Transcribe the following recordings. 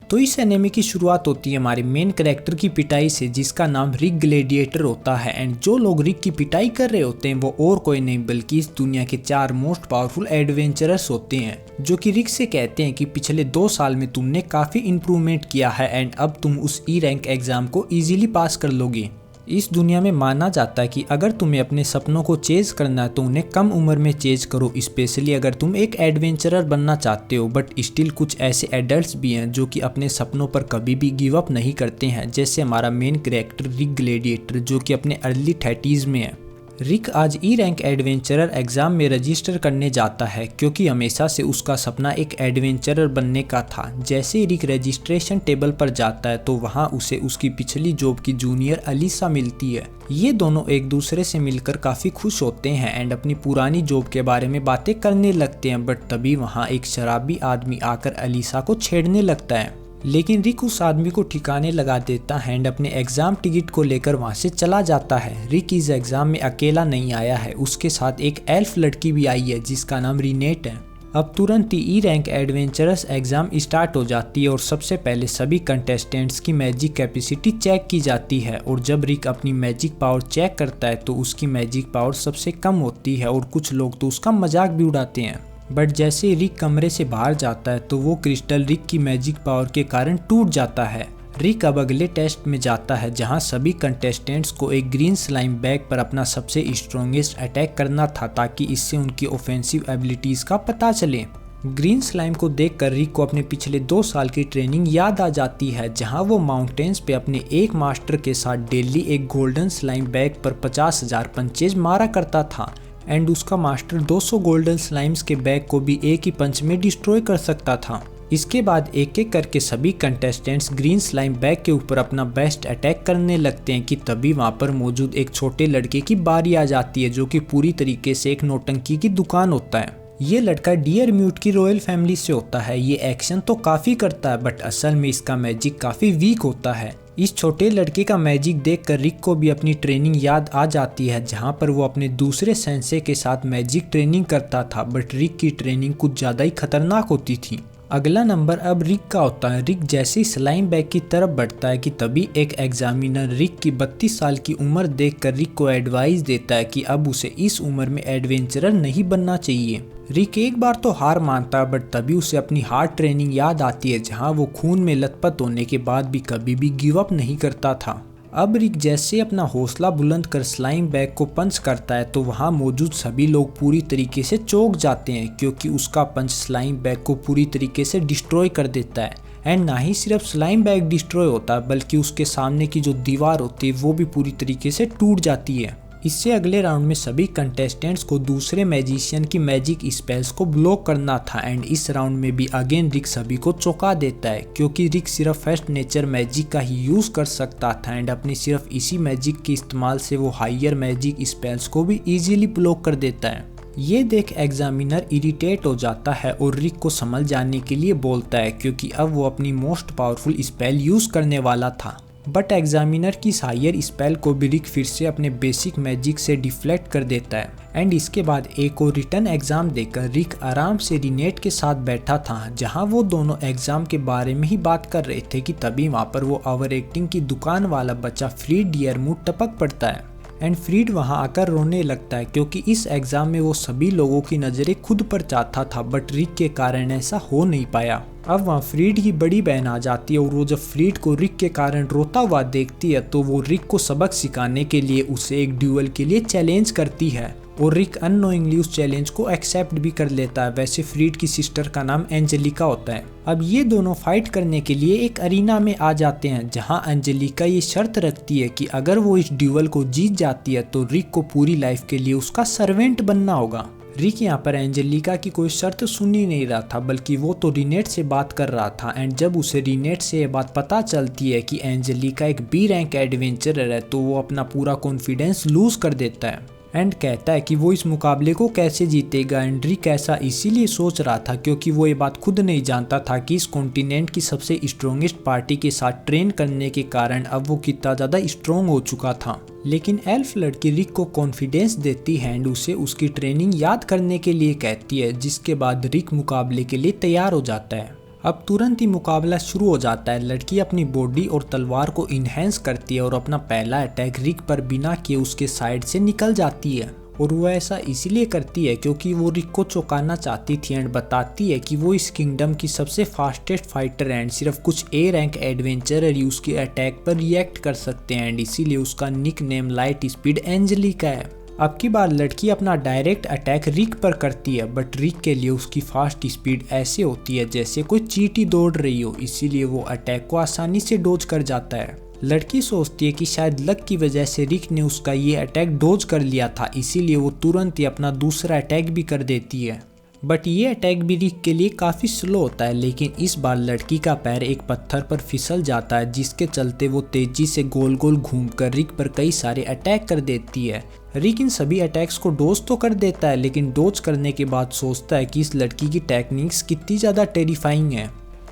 तो इस एनिमे की शुरुआत होती है हमारे मेन कैरेक्टर की पिटाई से, जिसका नाम रिक ग्लैडिएटर होता है। एंड जो लोग रिक की पिटाई कर रहे होते हैं वो और कोई नहीं बल्कि इस दुनिया के 4 मोस्ट पावरफुल एडवेंचरर्स होते हैं, जो कि रिक से कहते हैं कि पिछले 2 साल में तुमने काफी इंप्रूवमेंट किया है एंड अब तुम उस ई रैंक एग्जाम को इजीली पास कर लोगे। इस दुनिया में माना जाता है कि अगर तुम्हें अपने सपनों को चेज करना है तो उन्हें कम उम्र में चेज करो, स्पेशली अगर तुम एक एडवेंचरर बनना चाहते हो। बट स्टिल कुछ ऐसे एडल्ट्स भी हैं जो कि अपने सपनों पर कभी भी गिव अप नहीं करते हैं, जैसे हमारा मेन कैरेक्टर रिक ग्लैडिएटर, जो कि अपने अर्ली 30s में है। रिक आज ई रैंक एडवेंचरर एग्जाम में रजिस्टर करने जाता है क्योंकि हमेशा से उसका सपना एक एडवेंचरर बनने का था। जैसे ही रिक रजिस्ट्रेशन टेबल पर जाता है तो वहां उसे उसकी पिछली जॉब की जूनियर अलीसा मिलती है। ये दोनों एक दूसरे से मिलकर काफी खुश होते हैं एंड अपनी पुरानी जॉब के बारे में बातें करने लगते हैं। बट तभी वहाँ एक शराबी आदमी आकर अलीसा को छेड़ने लगता है, लेकिन रिक उस आदमी को ठिकाने लगा देता है एंड अपने एग्जाम टिकट को लेकर वहां से चला जाता है। रिक इस एग्जाम में अकेला नहीं आया है, उसके साथ एक एल्फ लड़की भी आई है जिसका नाम रिनेट है। अब तुरंत ही E rank adventurous exam start हो जाती है और सबसे पहले सभी कंटेस्टेंट्स की मैजिक कैपेसिटी चेक की जाती है। और जब रिक अपनी मैजिक पावर चेक करता है तो उसकी मैजिक पावर सबसे कम होती है और कुछ लोग तो उसका मजाक भी उड़ाते हैं। बट जैसे ही रिक कमरे से बाहर जाता है तो वो क्रिस्टल रिक की मैजिक पावर के कारण टूट जाता है। रिक अब अगले टेस्ट में जाता है जहां सभी कंटेस्टेंट्स को एक ग्रीन स्लाइम बैग पर अपना सबसे स्ट्रॉन्गेस्ट अटैक करना था ताकि इससे उनकी ऑफेंसिव एबिलिटीज का पता चले। ग्रीन स्लाइम को देखकर रिक को अपने पिछले 2 साल की ट्रेनिंग याद आ जाती है, जहां वो माउंटेन्स पे अपने एक मास्टर के साथ डेली एक गोल्डन स्लाइम बैग पर 50,000 पंचेज मारा करता था एंड उसका मास्टर 200 गोल्डन स्लाइम्स के बैग को भी एक ही पंच में डिस्ट्रॉय कर सकता था। इसके बाद एक एक करके सभी कंटेस्टेंट्स ग्रीन स्लाइम बैग के ऊपर अपना बेस्ट अटैक करने लगते हैं कि तभी वहां पर मौजूद एक छोटे लड़के की बारी आ जाती है, जो कि पूरी तरीके से एक नौटंकी की दुकान होता है। ये लड़का डियर म्यूट की रॉयल फैमिली से होता है। ये एक्शन तो काफी करता है बट असल में इसका मैजिक काफी वीक होता है। इस छोटे लड़के का मैजिक देखकर रिक को भी अपनी ट्रेनिंग याद आ जाती है, जहां पर वो अपने दूसरे सेंसे के साथ मैजिक ट्रेनिंग करता था। बट रिक की ट्रेनिंग कुछ ज़्यादा ही खतरनाक होती थी। अगला नंबर अब रिक का होता है। रिक जैसे ही स्लाइम बैग की तरफ बढ़ता है कि तभी एक एग्जामिनर रिक की 32 साल की उम्र देखकर रिक को एडवाइस देता है कि अब उसे इस उम्र में एडवेंचरर नहीं बनना चाहिए। रिक एक बार तो हार मानता है बट तभी उसे अपनी हार्ड ट्रेनिंग याद आती है, जहां वो खून में लथपथ होने के बाद भी कभी भी गिव अप नहीं करता था। अब रिक जैसे अपना हौसला बुलंद कर स्लाइम बैग को पंच करता है तो वहां मौजूद सभी लोग पूरी तरीके से चौंक जाते हैं, क्योंकि उसका पंच स्लाइम बैग को पूरी तरीके से डिस्ट्रॉय कर देता है। एंड ना ही सिर्फ स्लाइम बैग डिस्ट्रॉय होता है बल्कि उसके सामने की जो दीवार होती है वो भी पूरी तरीके से टूट जाती है। इससे अगले राउंड में सभी कंटेस्टेंट्स को दूसरे मैजिशियन की मैजिक स्पेल्स को ब्लॉक करना था एंड इस राउंड में भी अगेन रिक सभी को चौंका देता है, क्योंकि रिक सिर्फ फर्स्ट नेचर मैजिक का ही यूज कर सकता था एंड अपनी सिर्फ इसी मैजिक के इस्तेमाल से वो हायर मैजिक स्पेल्स को भी इजीली ब्लॉक कर देता है। ये देख एग्जामिनर इरिटेट हो जाता है और रिक को संभल जाने के लिए बोलता है, क्योंकि अब वो अपनी मोस्ट पावरफुल स्पेल यूज करने वाला था। बट एग्जामिनर की हायर स्पेल को भी रिक फिर से अपने बेसिक मैजिक से डिफ्लेक्ट कर देता है एंड इसके बाद एक और रिटर्न एग्जाम देकर रिक आराम से रिनेट के साथ बैठा था, जहां वो दोनों एग्जाम के बारे में ही बात कर रहे थे कि तभी वहां पर वो ओवर एक्टिंग की दुकान वाला बच्चा फ्रीड डियरमूट टपक पड़ता है एंड फ्रीड वहां आकर रोने लगता है, क्योंकि इस एग्जाम में वो सभी लोगों की नज़रें खुद पर चाहता था बट रिक के कारण ऐसा हो नहीं पाया। अब वहाँ फ्रीड की बड़ी बहन आ जाती है और वो जब फ्रीड को रिक के कारण रोता हुआ देखती है तो वो रिक को सबक सिखाने के लिए उसे एक ड्यूअल के लिए चैलेंज करती है और रिक अननोइंगली उस चैलेंज को एक्सेप्ट भी कर लेता है। वैसे फ्रीड की सिस्टर का नाम एंजेलिका होता है। अब ये दोनों फाइट करने के लिए एक अरीना में आ जाते हैं, जहां एंजेलिका ये शर्त रखती है कि अगर वो इस ड्यूअल को जीत जाती है तो रिक को पूरी लाइफ के लिए उसका सर्वेंट बनना होगा। रिक यहाँ पर एंजेलिका की कोई शर्त सुन ही नहीं रहा था, बल्कि वो तो रिनेट से बात कर रहा था एंड जब उसे रिनेट से ये बात पता चलती है कि एंजेलिका एक बी रैंक एडवेंचरर है तो वो अपना पूरा कॉन्फिडेंस लूज कर देता है एंड कहता है कि वो इस मुकाबले को कैसे जीतेगा। एंड रिक ऐसा इसीलिए सोच रहा था क्योंकि वो ये बात खुद नहीं जानता था कि इस कॉन्टिनेंट की सबसे स्ट्रॉन्गेस्ट पार्टी के साथ ट्रेन करने के कारण अब वो कितना ज़्यादा स्ट्रॉन्ग हो चुका था। लेकिन एल्फ लड़की रिक को कॉन्फिडेंस देती है एंड उसे उसकी ट्रेनिंग याद करने के लिए कहती है, जिसके बाद रिक मुकाबले के लिए तैयार हो जाता है। अब तुरंत ही मुकाबला शुरू हो जाता है। लड़की अपनी बॉडी और तलवार को इन्हेंस करती है और अपना पहला अटैक रिक पर बिना किए उसके साइड से निकल जाती है। और वो ऐसा इसीलिए करती है क्योंकि वो रिक को चौंकाना चाहती थी एंड बताती है कि वो इस किंगडम की सबसे फास्टेस्ट फाइटर एंड सिर्फ कुछ ए रैंक एडवेंचरर ही उसके अटैक पर रिएक्ट कर सकते हैं एंड इसीलिए उसका nick name light speed Angelica है। अब की बार लड़की अपना डायरेक्ट अटैक रिक पर करती है, बट रिक के लिए उसकी फास्ट स्पीड ऐसे होती है जैसे कोई चींटी दौड़ रही हो, इसीलिए वो अटैक को आसानी से डोज कर जाता है। लड़की सोचती है कि शायद लक की वजह से रिक ने उसका ये अटैक डोज कर लिया था, इसीलिए वो तुरंत ही अपना दूसरा अटैक भी कर देती है। बट ये अटैक भी रिक के लिए काफ़ी स्लो होता है, लेकिन इस बार लड़की का पैर एक पत्थर पर फिसल जाता है जिसके चलते वो तेजी से गोल गोल घूमकर रिक पर कई सारे अटैक कर देती है। रिक इन सभी अटैक्स को डोज तो कर देता है, लेकिन डोज करने के बाद सोचता है कि इस लड़की की टेक्निक्स कितनी ज़्यादा टेरिफाइंग है,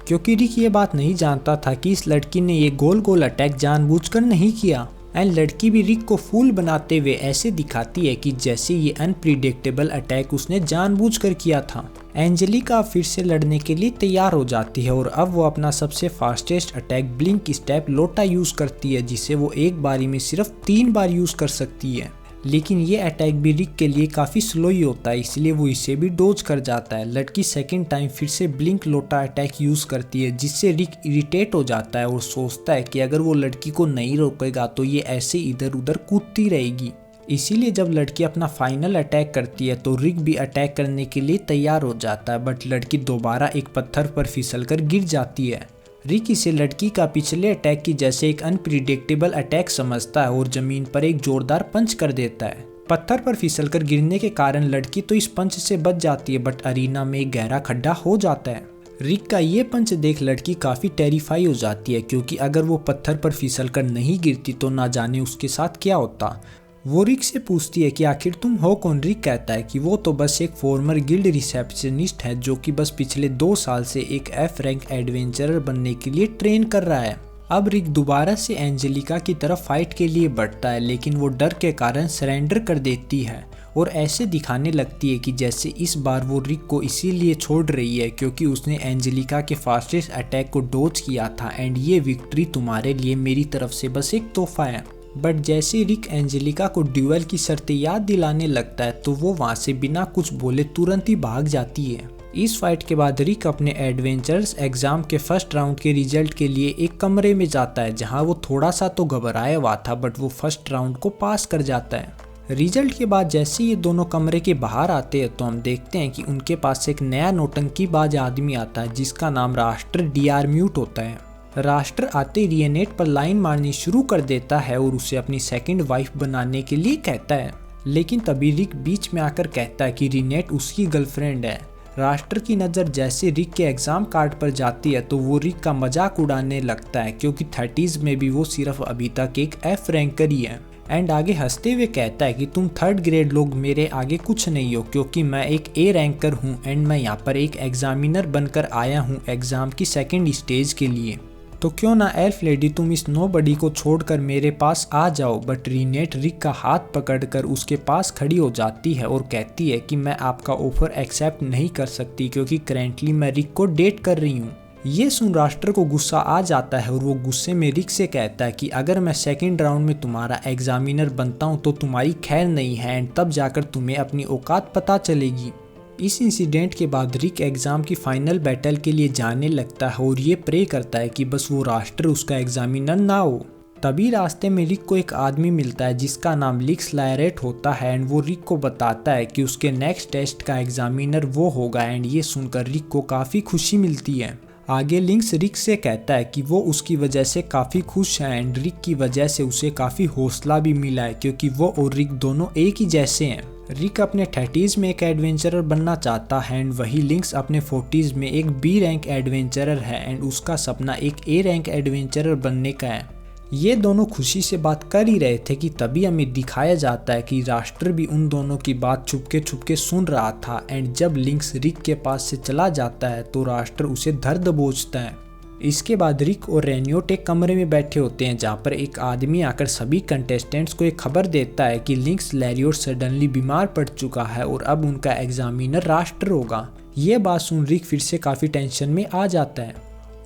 क्योंकि रिक ये बात नहीं जानता था कि इस लड़की ने ये गोल गोल अटैक जानबूझकर नहीं किया। एंड लड़की भी रिक को फूल बनाते हुए ऐसे दिखाती है कि जैसे ये अनप्रिडिक्टेबल अटैक उसने जानबूझकर किया था। एंजेलिका फिर से लड़ने के लिए तैयार हो जाती है और अब वो अपना सबसे फास्टेस्ट अटैक ब्लिंक स्टेप लोटा यूज करती है, जिसे वो एक बारी में सिर्फ 3 बार यूज कर सकती है। लेकिन ये अटैक भी रिक के लिए काफ़ी स्लो ही होता है, इसलिए वो इसे भी डोज कर जाता है। लड़की सेकंड टाइम फिर से ब्लिंक लोटा अटैक यूज़ करती है, जिससे रिक इरिटेट हो जाता है और सोचता है कि अगर वो लड़की को नहीं रोकेगा तो ये ऐसे इधर उधर कूदती रहेगी। इसीलिए जब लड़की अपना फाइनल अटैक करती है तो रिक भी अटैक करने के लिए तैयार हो जाता है, बट लड़की दोबारा एक पत्थर पर फिसलकर गिर जाती है। रिक इसे लड़की का पिछले अटैक की जैसे एक अनप्रिडिक्टेबल अटैक समझता है और जमीन पर एक जोरदार पंच कर देता है। पत्थर पर फिसलकर गिरने के कारण लड़की तो इस पंच से बच जाती है, बट अरीना में एक गहरा खड्डा हो जाता है। रिक का ये पंच देख लड़की काफ़ी टेरिफाई हो जाती है, क्योंकि अगर वो पत्थर पर फिसलकर नहीं गिरती तो ना जाने उसके साथ क्या होता। वो रिक से पूछती है कि आखिर तुम हो कौन। रिक कहता है कि वो तो बस एक फॉर्मर गिल्ड रिसेप्शनिस्ट है जो कि बस पिछले 2 साल से एक एफ रैंक एडवेंचरर बनने के लिए ट्रेन कर रहा है। अब रिक दोबारा से एंजेलिका की तरफ फाइट के लिए बढ़ता है, लेकिन वो डर के कारण सरेंडर कर देती है और ऐसे दिखाने लगती है कि जैसे इस बार वो रिक को इसीलिए छोड़ रही है क्योंकि उसने एंजेलिका के फास्टेस्ट अटैक को डोज किया था एंड ये विक्ट्री तुम्हारे लिए मेरी तरफ से बस एक तोहफा है। बट जैसे रिक एंजेलिका को ड्यूएल की शर्तें याद दिलाने लगता है तो वो वहाँ से बिना कुछ बोले तुरंत ही भाग जाती है। इस फाइट के बाद रिक अपने एडवेंचरस एग्जाम के फर्स्ट राउंड के रिजल्ट के लिए एक कमरे में जाता है, जहाँ वो थोड़ा सा तो घबराया हुआ था, बट वो फर्स्ट राउंड को पास कर जाता है। रिजल्ट के बाद जैसे ये दोनों कमरे के बाहर आते हैं तो हम देखते हैं कि उनके पास एक नया नौटंकीबाज आदमी आता है जिसका नाम राष्ट्र डीआर म्यूट होता है। राष्ट्र आते ही रियनेट पर लाइन मारनी शुरू कर देता है और उसे अपनी सेकंड वाइफ बनाने के लिए कहता है, लेकिन तभी रिक बीच में आकर कहता है कि रिनेट उसकी गर्लफ्रेंड है। राष्ट्र की नज़र जैसे रिक के एग्जाम कार्ड पर जाती है तो वो रिक का मजाक उड़ाने लगता है, क्योंकि 30s में भी वो सिर्फ अभी तक एक एफ रैंकर ही है। एंड आगे हंसते हुए कहता है कि तुम 3rd ग्रेड लोग मेरे आगे कुछ नहीं हो, क्योंकि मैं एक ए रैंकर हूँ एंड मैं यहाँ पर एक एग्जामिनर बनकर आया हूँ एग्जाम की सेकेंड स्टेज के लिए। तो क्यों ना एल्फ लेडी तुम इस नोबडी को छोड़कर मेरे पास आ जाओ। बट रिनेट रिक का हाथ पकड़कर उसके पास खड़ी हो जाती है और कहती है कि मैं आपका ऑफर एक्सेप्ट नहीं कर सकती क्योंकि करेंटली मैं रिक को डेट कर रही हूँ। ये सुन राष्ट्र को गुस्सा आ जाता है और वो गुस्से में रिक से कहता है कि अगर मैं सेकंड राउंड में तुम्हारा एग्जामिनर बनता हूँ तो तुम्हारी खैर नहीं है एंड तब जाकर तुम्हें अपनी औकात पता चलेगी। इस इंसिडेंट के बाद रिक एग्जाम की फाइनल बैटल के लिए जाने लगता है और ये प्रे करता है कि बस वो राष्ट्र उसका एग्जामिनर ना हो। तभी रास्ते में रिक को एक आदमी मिलता है जिसका नाम लिक्स लायरेट होता है एंड वो रिक को बताता है कि उसके नेक्स्ट टेस्ट का एग्जामिनर वो होगा एंड ये सुनकर रिक को काफ़ी खुशी मिलती है। आगे लिंक्स रिक से कहता है कि वो उसकी वजह से काफ़ी खुश है एंड रिक की वजह से उसे काफ़ी हौसला भी मिला है क्योंकि वो और रिक दोनों एक ही जैसे हैं। रिक अपने 30s में एक एडवेंचरर बनना चाहता है एंड वही लिंक्स अपने 40s में एक बी रैंक एडवेंचरर है एंड उसका सपना एक ए रैंक एडवेंचरर बनने का है। ये दोनों खुशी से बात कर ही रहे थे कि तभी हमें दिखाया जाता है कि राष्ट्र भी उन दोनों की बात छुपके सुन रहा था एंड जब लिंक्स रिक के पास से चला जाता है तो राष्ट्र उसे धर दबोचता है। इसके बाद रिक और रेनियोट एक कमरे में बैठे होते हैं जहाँ पर एक आदमी आकर सभी कंटेस्टेंट्स को एक खबर देता है कि लिंक्स लैरियोट सडनली बीमार पड़ चुका है और अब उनका एग्जामिनर राष्ट्र होगा। ये बात सुन रिक फिर से काफ़ी टेंशन में आ जाता है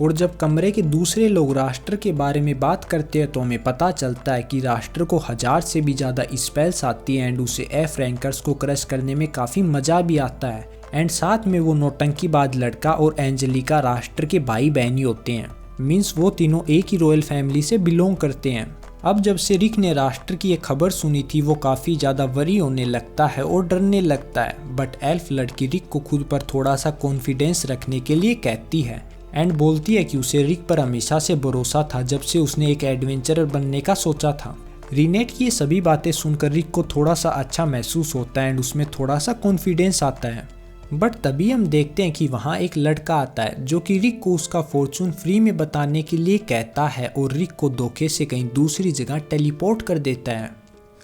और जब कमरे के दूसरे लोग राष्ट्र के बारे में बात करते हैं तो हमें पता चलता है कि राष्ट्र को 1000 से भी ज़्यादा स्पेल्स आती है एंड उसे एफ रैंकर्स को क्रश करने में काफ़ी मज़ा भी आता है। एंड साथ में वो नौटंकीबाज लड़का और एंजेलिका राष्ट्र के भाई बहनी होते हैं, मीन्स वो तीनों एक ही रॉयल फैमिली से बिलोंग करते हैं। अब जब से रिक ने राष्ट्र की ये खबर सुनी थी वो काफ़ी ज़्यादा वरी होने लगता है और डरने लगता है, बट एल्फ लड़की रिक को खुद पर थोड़ा सा कॉन्फिडेंस रखने के लिए कहती है एंड बोलती है कि उसे रिक पर हमेशा से भरोसा था जब से उसने एक एडवेंचरर बनने का सोचा था। रीनेट की ये सभी बातें सुनकर रिक को थोड़ा सा अच्छा महसूस होता है एंड उसमें थोड़ा सा कॉन्फिडेंस आता है। बट तभी हम देखते हैं कि वहाँ एक लड़का आता है जो कि रिक को उसका फॉर्चून फ्री में बताने के लिए कहता है और रिक को धोखे से कहीं दूसरी जगह टेलीपोर्ट कर देता है।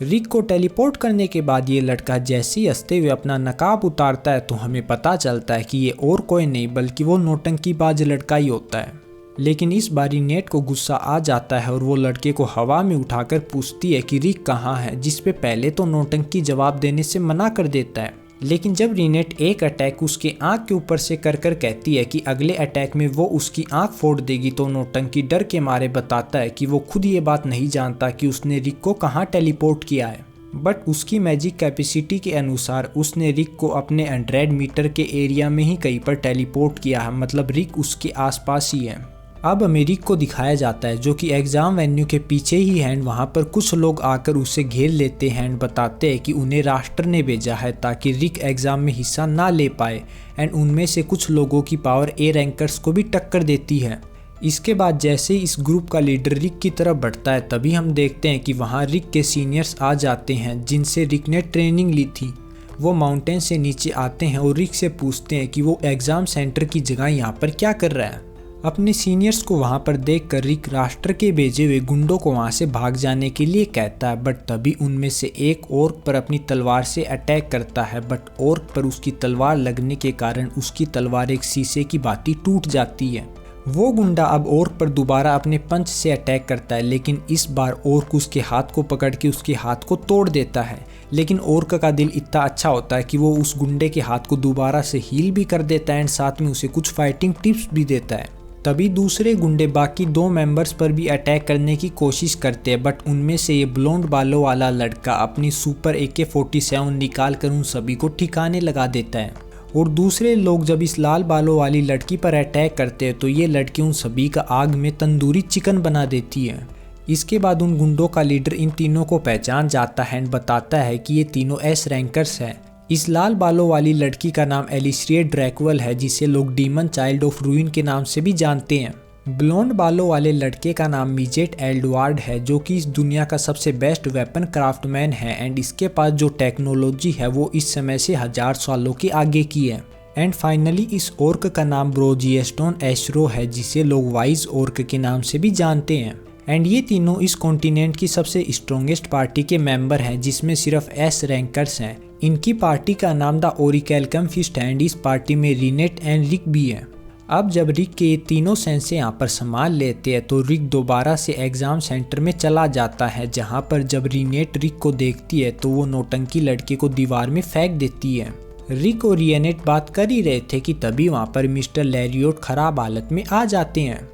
रिक को टेलीपोर्ट करने के बाद ये लड़का जैसे ही हंसते हुए अपना नकाब उतारता है तो हमें पता चलता है कि ये और कोई नहीं बल्कि वो नौटंकीबाज लड़का ही होता है। लेकिन इस बार रीनेट को गुस्सा आ जाता है और वो लड़के को हवा में उठाकर पूछती है कि रिक कहाँ है, जिस पे पहले तो नौटंकी जवाब देने से मना कर देता है। लेकिन जब रीनेट एक अटैक उसके आंख के ऊपर से कर कहती है कि अगले अटैक में वो उसकी आंख फोड़ देगी तो नौटंकी डर के मारे बताता है कि वो खुद ये बात नहीं जानता कि उसने रिक को कहाँ टेलीपोर्ट किया है, बट उसकी मैजिक कैपेसिटी के अनुसार उसने रिक को अपने 100 मीटर के एरिया में ही कहीं पर टेलीपोर्ट किया है, मतलब रिक उसके आसपास ही है। अब हमें रिक को दिखाया जाता है जो कि एग्जाम वेन्यू के पीछे ही है। वहाँ पर कुछ लोग आकर उसे घेर लेते हैं एंड बताते हैं कि उन्हें राष्ट्र ने भेजा है ताकि रिक एग्जाम में हिस्सा ना ले पाए एंड उनमें से कुछ लोगों की पावर ए रैंकर्स को भी टक्कर देती है। इसके बाद जैसे ही इस ग्रुप का लीडर रिक की तरफ बढ़ता है तभी हम देखते हैं कि वहाँ रिक के सीनियर्स आ जाते हैं जिनसे रिक ने ट्रेनिंग ली थी। वो माउंटेन से नीचे आते हैं और रिक से पूछते हैं कि वो एग्जाम सेंटर की जगह यहाँ पर क्या कर रहा है। अपने सीनियर्स को वहां पर देखकर रिक राष्ट्र के भेजे हुए गुंडों को वहां से भाग जाने के लिए कहता है, बट तभी उनमें से एक ऑर्क पर अपनी तलवार से अटैक करता है, बट ऑर्क पर उसकी तलवार लगने के कारण उसकी तलवार एक शीशे की भांति टूट जाती है। वो गुंडा अब ऑर्क पर दोबारा अपने पंच से अटैक करता है, लेकिन इस बार ऑर्क उसके हाथ को पकड़ के उसके हाथ को तोड़ देता है। लेकिन ऑर्क का दिल इतना अच्छा होता है कि वो उस गुंडे के हाथ को दोबारा से हील भी कर देता है एंड साथ में उसे कुछ फाइटिंग टिप्स भी देता है। तभी दूसरे गुंडे बाकी 2 मेंबर्स पर भी अटैक करने की कोशिश करते हैं, बट उनमें से ये ब्लोंड बालों वाला लड़का अपनी सुपर AK-47 निकाल कर उन सभी को ठिकाने लगा देता है। और दूसरे लोग जब इस लाल बालों वाली लड़की पर अटैक करते हैं तो ये लड़की उन सभी का आग में तंदूरी चिकन बना देती है। इसके बाद उन गुंडों का लीडर इन तीनों को पहचान जाता है एंड बताता है कि ये तीनों एस रैंकर्स हैं। इस लाल बालों वाली लड़की का नाम एलिसिया ड्रैकवेल है, जिसे लोग डीमन चाइल्ड ऑफ रूइन के नाम से भी जानते हैं। ब्लोंड बालों वाले लड़के का नाम मिजेट एल्डवार्ड है, जो कि इस दुनिया का सबसे बेस्ट वेपन क्राफ्टमैन है एंड इसके पास जो टेक्नोलॉजी है वो इस समय से 1000 सालों के आगे की है। एंड फाइनली इस ऑर्क का नाम ब्रोजिएस्टोन एशरो है, जिसे लोग वाइज ऑर्क के नाम से भी जानते हैं। एंड ये तीनों इस कॉन्टिनेंट की सबसे स्ट्रॉन्गेस्ट पार्टी के मेंबर हैं, जिसमें सिर्फ एस रैंकर्स हैं। इनकी पार्टी का नाम द ओरिकैल्कम फिस्ट है एंड इस पार्टी में रीनेट एंड रिक भी है। अब जब रिक के ये तीनों सेंसे यहाँ पर संभाल लेते हैं तो रिक दोबारा से एग्जाम सेंटर में चला जाता है, जहाँ पर जब रीनेट रिक को देखती है तो वो नौटंकी लड़के को दीवार में फेंक देती है। रिक और रीनेट बात कर ही रहे थे कि तभी वहाँ पर मिस्टर लैरियोट खराब हालत में आ जाते हैं।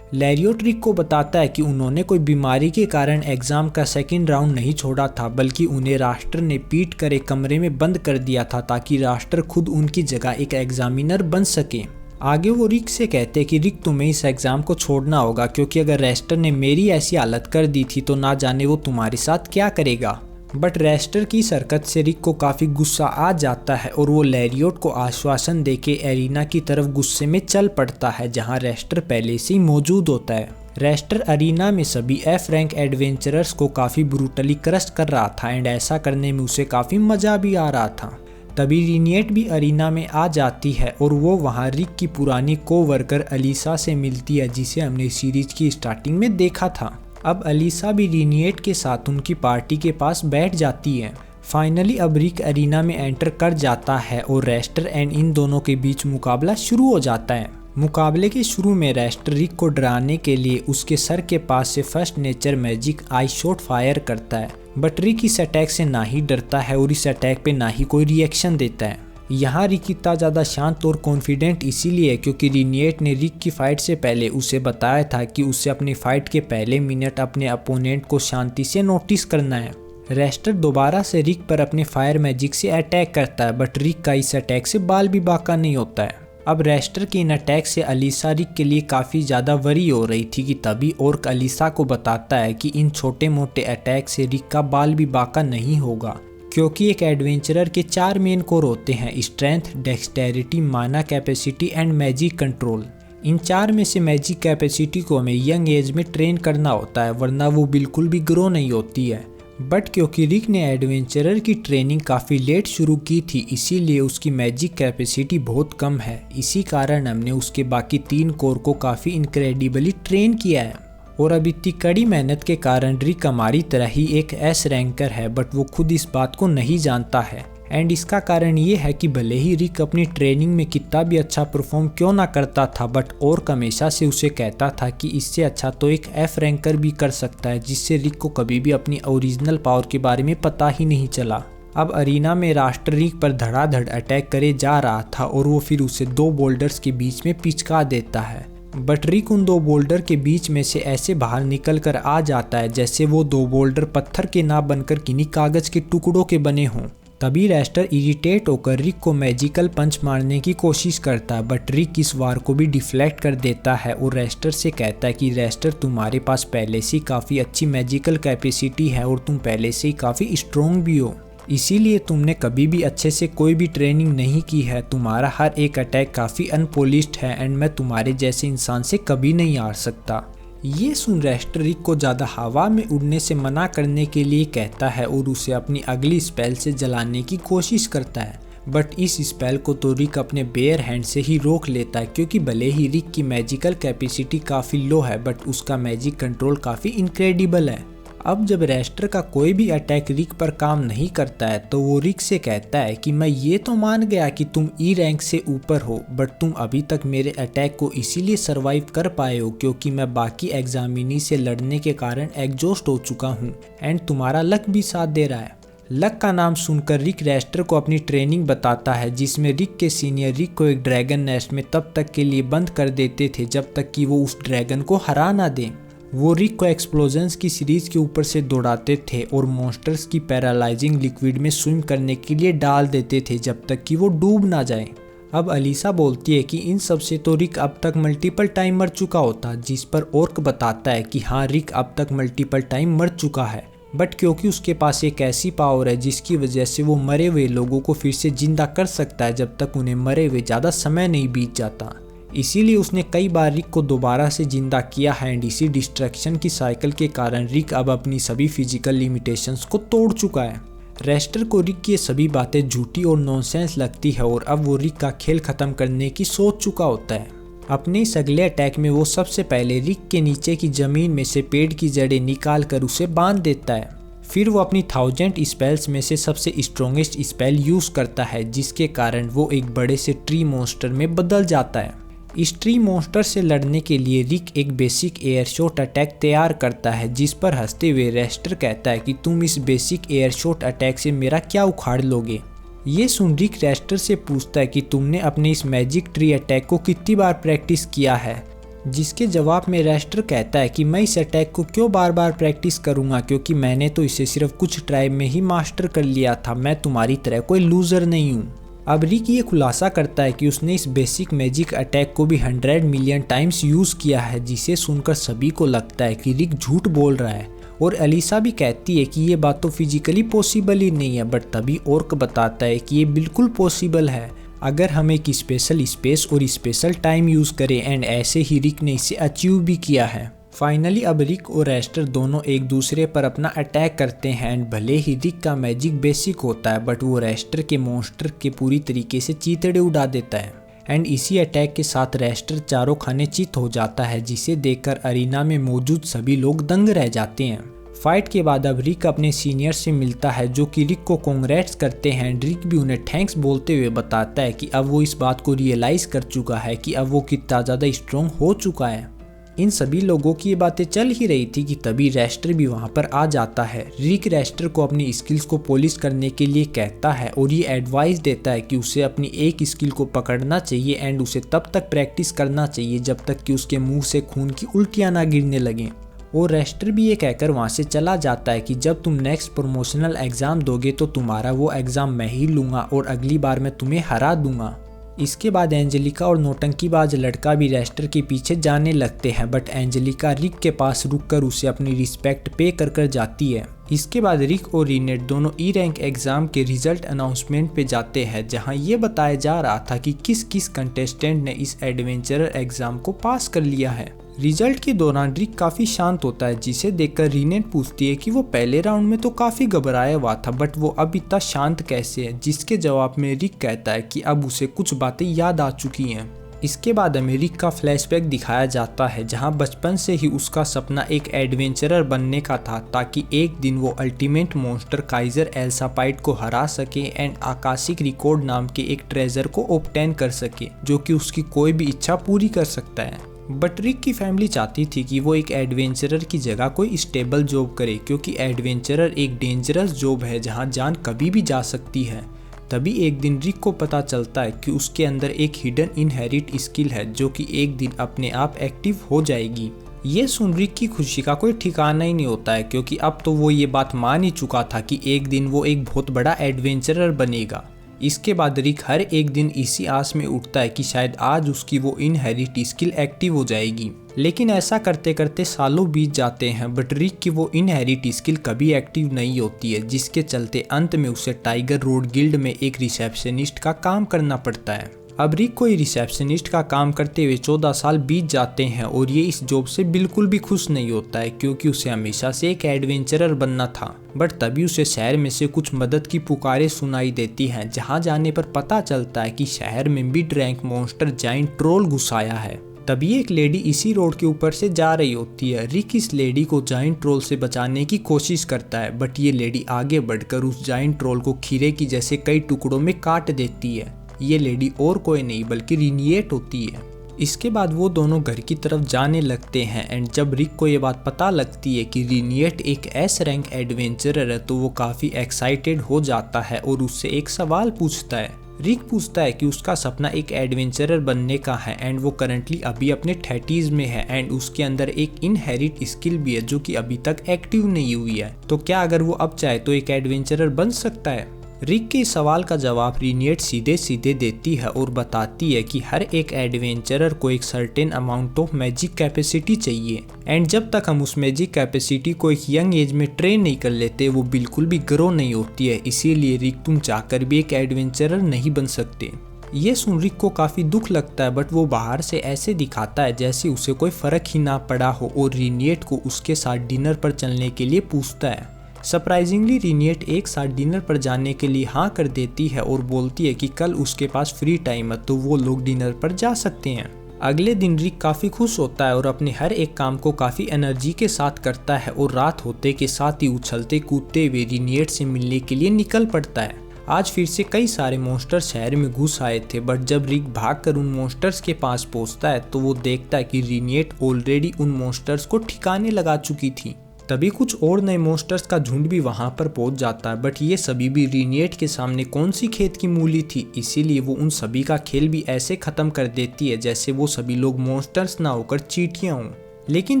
लैरियोट रिक को बताता है कि उन्होंने कोई बीमारी के कारण एग्जाम का सेकंड राउंड नहीं छोड़ा था, बल्कि उन्हें राष्ट्र ने पीट कर एक कमरे में बंद कर दिया था ताकि राष्ट्र खुद उनकी जगह एक एग्जामिनर बन सके। आगे वो रिक से कहते हैं कि रिक तुम्हें इस एग्जाम को छोड़ना होगा, क्योंकि अगर रेस्टर ने मेरी ऐसी हालत कर दी थी तो ना जाने वो तुम्हारे साथ क्या करेगा। बट रेस्टर की इस हरकत से रिक को काफ़ी गुस्सा आ जाता है और वो लैरियोट को आश्वासन देके एरिना की तरफ गुस्से में चल पड़ता है, जहां रेस्टर पहले से ही मौजूद होता है। रेस्टर अरीना में सभी एफ रैंक एडवेंचरर्स को काफ़ी ब्रूटली क्रश कर रहा था एंड ऐसा करने में उसे काफ़ी मज़ा भी आ रहा था। तभी रीनेट भी अरीना में आ जाती है और वो वहाँ रिक की पुरानी कोवर्कर अलीसा से मिलती है, जिसे हमने सीरीज की स्टार्टिंग में देखा था। अब अलीसा भी रीनेट के साथ उनकी पार्टी के पास बैठ जाती है। फाइनली अब रिक अरीना में एंटर कर जाता है और रेस्टर एंड इन दोनों के बीच मुकाबला शुरू हो जाता है। मुकाबले के शुरू में रेस्टर रिक को डराने के लिए उसके सर के पास से फर्स्ट नेचर मैजिक आई शॉट फायर करता है, बट रिक इस अटैक से ना ही डरता है और इस अटैक पे ना ही कोई रिएक्शन देता है। यहाँ रिक इतना ज़्यादा शांत और कॉन्फिडेंट इसीलिए है क्योंकि रीनिएट ने रिक की फाइट से पहले उसे बताया था कि उसे अपनी फाइट के पहले मिनट अपने अपोनेंट को शांति से नोटिस करना है। रेस्टर दोबारा से रिक पर अपने फायर मैजिक से अटैक करता है, बट रिक का इस अटैक से बाल भी बाका नहीं होता है। अब रेस्टर के इन अटैक से अलीसा रिक के लिए काफ़ी ज़्यादा वरी हो रही थी कि तभी ओर्क अलीसा को बताता है कि इन छोटे मोटे अटैक से रिक का बाल भी बाका नहीं होगा, क्योंकि एक एडवेंचरर के 4 मेन कोर होते हैं: स्ट्रेंथ, डेक्सटेरिटी, माना कैपेसिटी एंड मैजिक कंट्रोल। इन 4 में से मैजिक कैपेसिटी को हमें यंग एज में ट्रेन करना होता है, वरना वो बिल्कुल भी ग्रो नहीं होती है। बट क्योंकि रिक ने एडवेंचरर की ट्रेनिंग काफ़ी लेट शुरू की थी, इसीलिए उसकी मैजिक कैपेसिटी बहुत कम है। इसी कारण हमने उसके बाकी 3 कोर को काफ़ी इनक्रेडिबली ट्रेन किया है। और अब इतनी कड़ी मेहनत के कारण रिक हमारी तरह ही एक एस रैंकर है, बट वो खुद इस बात को नहीं जानता है। एंड इसका कारण ये है कि भले ही रिक अपनी ट्रेनिंग में कितना भी अच्छा परफॉर्म क्यों ना करता था, बट ओर्क हमेशा से उसे कहता था कि इससे अच्छा तो एक एफ रैंकर भी कर सकता है, जिससे रिक को कभी भी अपनी ओरिजिनल पावर के बारे में पता ही नहीं चला। अब अरीना में राष्ट्र रिक पर धड़ाधड़ अटैक करे जा रहा था और वो फिर उसे 2 बोल्डर्स के बीच में पिचका देता है, बट रिक उन 2 बोल्डर के बीच में से ऐसे बाहर निकल कर आ जाता है जैसे वो 2 बोल्डर पत्थर के ना बनकर किन्हीं कागज के टुकड़ों के बने हों। तभी रेस्टर इरिटेट होकर रिक को मैजिकल पंच मारने की कोशिश करता है, बट रिक इस वार को भी डिफ्लेक्ट कर देता है और रेस्टर से कहता है कि रेस्टर, तुम्हारे पास पहले से काफ़ी अच्छी मैजिकल कैपेसिटी है और तुम पहले से ही काफ़ी स्ट्रोंग भी हो, इसीलिए तुमने कभी भी अच्छे से कोई भी ट्रेनिंग नहीं की है। तुम्हारा हर एक अटैक काफ़ी अनपोलिश्ड है एंड मैं तुम्हारे जैसे इंसान से कभी नहीं हार सकता। ये सुन रेस्टर रिक को ज़्यादा हवा में उड़ने से मना करने के लिए कहता है और उसे अपनी अगली स्पेल से जलाने की कोशिश करता है, बट इस स्पेल को तो रिक अपने बेयर हैंड से ही रोक लेता है, क्योंकि भले ही रिक की मैजिकल कैपेसिटी काफ़ी लो है, बट उसका मैजिक कंट्रोल काफ़ी इनक्रेडिबल है। अब जब रेस्टर का कोई भी अटैक रिक पर काम नहीं करता है तो वो रिक से कहता है कि मैं ये तो मान गया कि तुम ई रैंक से ऊपर हो, बट तुम अभी तक मेरे अटैक को इसीलिए सरवाइव कर पाए हो क्योंकि मैं बाकी एग्जामिनी से लड़ने के कारण एग्जॉस्ट हो चुका हूँ एंड तुम्हारा लक भी साथ दे रहा है। लक का नाम सुनकर रिक रेस्टर को अपनी ट्रेनिंग बताता है, जिसमें रिक के सीनियर रिक को एक ड्रैगन नेस्ट में तब तक के लिए बंद कर देते थे जब तक कि वो उस ड्रैगन को हरा ना दें। वो रिक को एक्सप्लोजन्स की सीरीज के ऊपर से दौड़ाते थे और मॉन्स्टर्स की पैरालाइजिंग लिक्विड में स्विम करने के लिए डाल देते थे जब तक कि वो डूब ना जाए। अब अलीसा बोलती है कि इन सब से तो रिक अब तक मल्टीपल टाइम मर चुका होता, जिस पर ओर्क बताता है कि हाँ, रिक अब तक मल्टीपल टाइम मर चुका है, बट क्योंकि उसके पास एक ऐसी पावर है जिसकी वजह से वो मरे हुए लोगों को फिर से जिंदा कर सकता है जब तक उन्हें मरे हुए ज़्यादा समय नहीं बीत जाता। इसीलिए उसने कई बार रिक को दोबारा से जिंदा किया है एंड इसी डिस्ट्रैक्शन की साइकिल के कारण रिक अब अपनी सभी फिजिकल लिमिटेशंस को तोड़ चुका है। रेस्टर को रिक की ये सभी बातें झूठी और नॉनसेंस लगती है और अब वो रिक का खेल खत्म करने की सोच चुका होता है। अपने इस अगले अटैक में वो सबसे पहले रिक के नीचे की जमीन में से पेड़ की जड़ें निकाल कर उसे बांध देता है। फिर वो अपनी 1000 स्पेल्स में से सबसे स्ट्रॉन्गेस्ट स्पेल यूज करता है, जिसके कारण वो एक बड़े से ट्री मॉन्स्टर में बदल जाता है। इस ट्री मॉन्स्टर से लड़ने के लिए रिक एक बेसिक एयर शॉट अटैक तैयार करता है, जिस पर हंसते हुए रेस्टर कहता है कि तुम इस बेसिक एयर शॉट अटैक से मेरा क्या उखाड़ लोगे। ये सुन रिक रेस्टर से पूछता है कि तुमने अपने इस मैजिक ट्री अटैक को कितनी बार प्रैक्टिस किया है, जिसके जवाब में रेस्टर कहता है कि मैं इस अटैक को क्यों बार बार प्रैक्टिस करूंगा, क्योंकि मैंने तो इसे सिर्फ कुछ ट्राई में ही मास्टर कर लिया था, मैं तुम्हारी तरह कोई लूजर नहीं हूँ। अब रिक ये खुलासा करता है कि उसने इस बेसिक मैजिक अटैक को भी 100 मिलियन टाइम्स यूज़ किया है, जिसे सुनकर सभी को लगता है कि रिक झूठ बोल रहा है और अलीसा भी कहती है कि ये बात तो फिजिकली पॉसिबल ही नहीं है, बट तभी ओर्क बताता है कि ये बिल्कुल पॉसिबल है अगर हम एक स्पेशल स्पेस और स्पेशल टाइम यूज़ करें एंड ऐसे ही रिक ने इसे अचीव भी किया है। फाइनली अब रिक और रेस्टर दोनों एक दूसरे पर अपना अटैक करते हैं एंड भले ही रिक का मैजिक बेसिक होता है, बट वो रेस्टर के मॉन्स्टर के पूरी तरीके से चीथड़े उड़ा देता है एंड इसी अटैक के साथ रेस्टर चारों खाने चित हो जाता है, जिसे देखकर अरीना में मौजूद सभी लोग दंग रह जाते हैं। फाइट के बाद अब रिक अपने सीनियर से मिलता है जो कि रिक को कांग्रेट्स करते हैं। रिक भी उन्हें थैंक्स बोलते हुए बताता है कि अब वो इस बात को रियलाइज़ कर चुका है कि अब वो कितना ज़्यादा स्ट्रॉन्ग हो चुका है। इन सभी लोगों की ये बातें चल ही रही थी कि तभी रेस्टर भी वहाँ पर आ जाता है। रिक रेस्टर को अपनी स्किल्स को पॉलिश करने के लिए कहता है और ये एडवाइस देता है कि उसे अपनी एक स्किल को पकड़ना चाहिए एंड उसे तब तक प्रैक्टिस करना चाहिए जब तक कि उसके मुंह से खून की उल्टियाँ ना गिरने लगें। और रेस्टर भी ये कहकर वहाँ से चला जाता है कि जब तुम नेक्स्ट प्रमोशनल एग्ज़ाम दोगे तो तुम्हारा वो एग्ज़ाम मैं ही लूँगा और अगली बार मैं तुम्हें हरा दूंगा। इसके बाद एंजेलिका और नौटंकीबाज लड़का भी रेस्टर के पीछे जाने लगते हैं, बट एंजेलिका रिक के पास रुककर उसे अपनी रिस्पेक्ट पे कर जाती है। इसके बाद रिक और रीनेट दोनों ई रैंक एग्जाम के रिजल्ट अनाउंसमेंट पे जाते हैं, जहां ये बताया जा रहा था कि किस किस कंटेस्टेंट ने इस एडवेंचरर एग्जाम को पास कर लिया है। रिजल्ट के दौरान रिक काफी शांत होता है, जिसे देखकर रीनेट पूछती है कि वो पहले राउंड में तो काफी घबराया हुआ था, बट वो अब इतना शांत कैसे है, जिसके जवाब में रिक कहता है कि अब उसे कुछ बातें याद आ चुकी हैं। इसके बाद हमें रिक का फ्लैशबैक दिखाया जाता है, जहां बचपन से ही उसका सपना एक एडवेंचरर बनने का था, ताकि एक दिन वो अल्टीमेट मॉन्स्टर काइजर एल्सापाइड को हरा सके एंड आकाशिक रिकॉर्ड नाम के एक ट्रेजर को ऑब्टेन कर सके, जो कि उसकी कोई भी इच्छा पूरी कर सकता है। बट रिक की फैमिली चाहती थी कि वो एक एडवेंचरर की जगह कोई स्टेबल जॉब करे, क्योंकि एडवेंचरर एक डेंजरस जॉब है जहां जान कभी भी जा सकती है। तभी एक दिन रिक को पता चलता है कि उसके अंदर एक हिडन इनहेरिट स्किल है, जो कि एक दिन अपने आप एक्टिव हो जाएगी। ये सुन रिक की खुशी का कोई ठिकाना ही नहीं होता है, क्योंकि अब तो वो ये बात मान ही चुका था कि एक दिन वो एक बहुत बड़ा एडवेंचरर बनेगा। इसके बाद रिक हर एक दिन इसी आस में उठता है कि शायद आज उसकी वो इनहेरिट स्किल एक्टिव हो जाएगी। लेकिन ऐसा करते करते सालों बीत जाते हैं, बट रिक की वो इनहेरिट स्किल कभी एक्टिव नहीं होती है, जिसके चलते अंत में उसे टाइगर रोड गिल्ड में एक रिसेप्शनिस्ट का काम करना पड़ता है। अब रिक को रिसेप्शनिस्ट का काम करते हुए 14 साल बीत जाते हैं और ये इस जॉब से बिल्कुल भी खुश नहीं होता है, क्योंकि उसे हमेशा से एक एडवेंचरर बनना था। बट तभी उसे शहर में से कुछ मदद की पुकारें सुनाई देती हैं, जहां जाने पर पता चलता है कि शहर में mid rank monster giant troll घुस आया है। तभी एक लेडी इसी रोड के ऊपर से जा रही होती है। रिक इस लेडी को जाइंट ट्रोल से बचाने की कोशिश करता है, बट ये लेडी आगे बढ़कर उस जाइंट ट्रोल को खीरे की जैसे कई टुकड़ों में काट देती है। ये लेडी और कोई नहीं बल्कि रीनिएट होती है। इसके बाद वो दोनों घर की तरफ जाने लगते हैं एंड जब रिक को ये बात पता लगती है कि रीनिएट एक एस रैंक एडवेंचरर है, तो वो काफ़ी एक्साइटेड हो जाता है और उससे एक सवाल पूछता है। रिक पूछता है कि उसका सपना एक एडवेंचरर बनने का है एंड वो करंटली अभी अपने 30s में है एंड उसके अंदर एक इनहेरिट स्किल भी है जो कि अभी तक एक्टिव नहीं हुई है, तो क्या अगर वो अब चाहे तो एक एडवेंचरर बन सकता है? रिक के इस सवाल का जवाब रीनिएट सीधे सीधे देती है और बताती है कि हर एक एडवेंचरर को एक certain amount of magic capacity चाहिए एंड जब तक हम उस मैजिक कैपेसिटी को एक यंग एज में ट्रेन नहीं कर लेते वो बिल्कुल भी ग्रो नहीं होती है। इसीलिए रिक तुम चाहकर भी एक एडवेंचरर नहीं बन सकते। ये सुन रिक को काफ़ी दुख लगता है, बट वो बाहर से ऐसे दिखाता है जैसे उसे कोई फ़र्क ही ना पड़ा हो और रीनिएट को उसके साथ डिनर पर चलने के लिए पूछता है। सरप्राइजिंगली रीनिएट एक साथ डिनर पर जाने के लिए हाँ कर देती है और बोलती है कि कल उसके पास फ्री टाइम है, तो वो लोग डिनर पर जा सकते हैं। अगले दिन रिक काफ़ी खुश होता है और अपने हर एक काम को काफ़ी एनर्जी के साथ करता है और रात होते के साथ ही उछलते कूदते हुए रीनिएट से मिलने के लिए निकल पड़ता है। आज फिर से कई सारे मॉन्स्टर शहर में घुस आए थे, बट जब रिक भागकर उन मॉन्स्टर्स के पास पहुंचता है तो वो देखता है कि रीनिएट ऑलरेडी उन मॉन्स्टर्स को ठिकाने लगा चुकी थी। तभी कुछ और नए मॉन्स्टर्स का झुंड भी वहां पर पहुंच जाता है, बट ये सभी भी रीनिएट के सामने कौन सी खेत की मूली थी, इसीलिए वो उन सभी का खेल भी ऐसे खत्म कर देती है जैसे वो सभी लोग मॉन्स्टर्स ना होकर चींटियां हों। लेकिन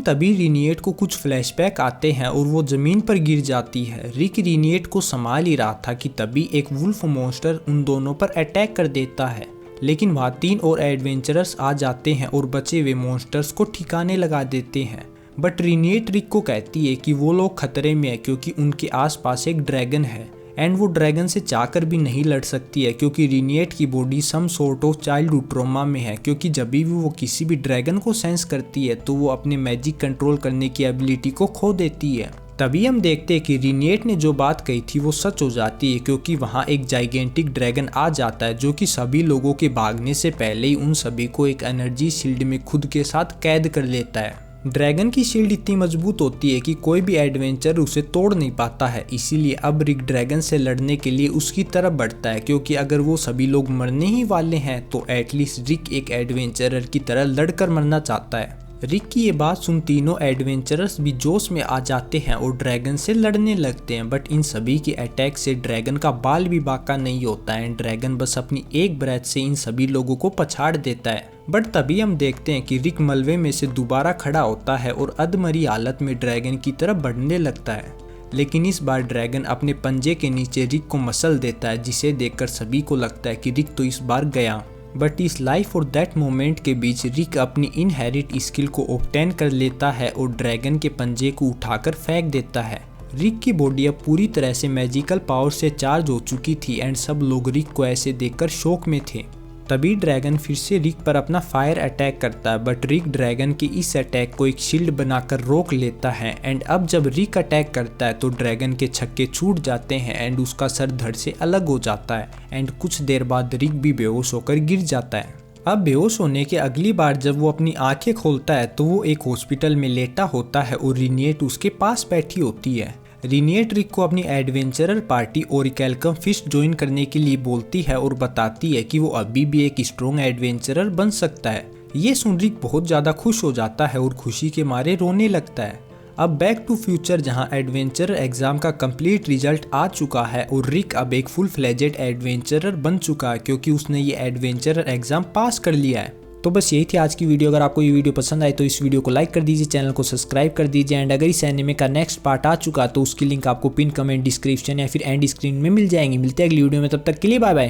तभी रीनिएट को कुछ फ्लैशबैक आते हैं और वो जमीन पर गिर जाती है। रिक रीनिएट को संभाल ही रहा था कि तभी एक वुल्फ मॉन्स्टर उन दोनों पर अटैक कर देता है, लेकिन वहाँ 3 और एडवेंचरर्स आ जाते हैं और बचे हुए मॉन्स्टर्स को ठिकाने लगा देते हैं। बट रीनिएट रिक को कहती है कि वो लोग खतरे में है क्योंकि उनके आसपास एक ड्रैगन है एंड वो ड्रैगन से चाहकर भी नहीं लड़ सकती है, क्योंकि रीनिएट की body some sort of childhood trauma में है, क्योंकि जब भी वो किसी भी ड्रैगन को सेंस करती है तो वो अपने मैजिक कंट्रोल करने की एबिलिटी को खो देती है। तभी हम देखते हैं कि रीनिएट ने जो बात कही थी वो सच हो जाती है, क्योंकि वहाँ एक जाइगेंटिक ड्रैगन आ जाता है जो कि सभी लोगों के भागने से पहले ही उन सभी को एक एनर्जी शील्ड में खुद के साथ कैद कर लेता है। ड्रैगन की शील्ड इतनी मजबूत होती है कि कोई भी एडवेंचर उसे तोड़ नहीं पाता है, इसीलिए अब रिक ड्रैगन से लड़ने के लिए उसकी तरफ बढ़ता है, क्योंकि अगर वो सभी लोग मरने ही वाले हैं तो एटलीस्ट रिक एक एडवेंचरर की तरह लड़कर मरना चाहता है। रिक की ये बात सुन तीनों एडवेंचरर्स भी जोश में आ जाते हैं और ड्रैगन से लड़ने लगते हैं, बट इन सभी के अटैक से ड्रैगन का बाल भी बाका नहीं होता है। ड्रैगन बस अपनी एक ब्रेथ से इन सभी लोगों को पछाड़ देता है। बट तभी हम देखते हैं कि रिक मलबे में से दोबारा खड़ा होता है और अधमरी हालत में ड्रैगन की तरफ बढ़ने लगता है, लेकिन इस बार ड्रैगन अपने पंजे के नीचे रिक को मसल देता है, जिसे देखकर सभी को लगता है कि रिक तो इस बार गया। बट इस लाइफ और दैट मोमेंट के बीच रिक अपनी इनहेरिट स्किल को ऑब्टेन कर लेता है और ड्रैगन के पंजे को उठाकर फेंक देता है। रिक की बॉडी अब पूरी तरह से मैजिकल पावर से चार्ज हो चुकी थी एंड सब लोग रिक को ऐसे देखकर शॉक में थे। तभी ड्रैगन फिर से रिक पर अपना फायर अटैक करता है, बट रिक ड्रैगन के इस अटैक को एक शील्ड बनाकर रोक लेता है। एंड अब जब रिक अटैक करता है तो ड्रैगन के छक्के छूट जाते हैं एंड उसका सर धड़ से अलग हो जाता है एंड कुछ देर बाद रिक भी बेहोश होकर गिर जाता है। अब बेहोश होने के अगली बार जब वो अपनी आंखें खोलता है तो वो एक हॉस्पिटल में लेटा होता है और रिनिएट उसके पास बैठी होती है। रिनिएट रिक को अपनी एडवेंचरर पार्टी ओरिकैल्कम फिस्ट ज्वाइन करने के लिए बोलती है और बताती है कि वो अभी भी एक स्ट्रॉन्ग एडवेंचरर बन सकता है। ये सुन रिक बहुत ज़्यादा खुश हो जाता है और खुशी के मारे रोने लगता है। अब बैक टू फ्यूचर जहां एडवेंचरर एग्जाम का कंप्लीट रिजल्ट आ चुका है और रिक अब एक फुल फ्लेजेड एडवेंचरर बन चुका है क्योंकि उसने ये एडवेंचरर एग्जाम पास कर लिया है। तो बस यही थी आज की वीडियो। अगर आपको ये वीडियो पसंद आए तो इस वीडियो को लाइक कर दीजिए, चैनल को सब्सक्राइब कर दीजिए एंड अगर इस एनिमे का नेक्स्ट पार्ट आ चुका तो उसकी लिंक आपको पिन कमेंट डिस्क्रिप्शन या फिर एंड स्क्रीन में मिल जाएंगी। मिलते हैं अगली वीडियो में, तब तक के लिए बाय बाय।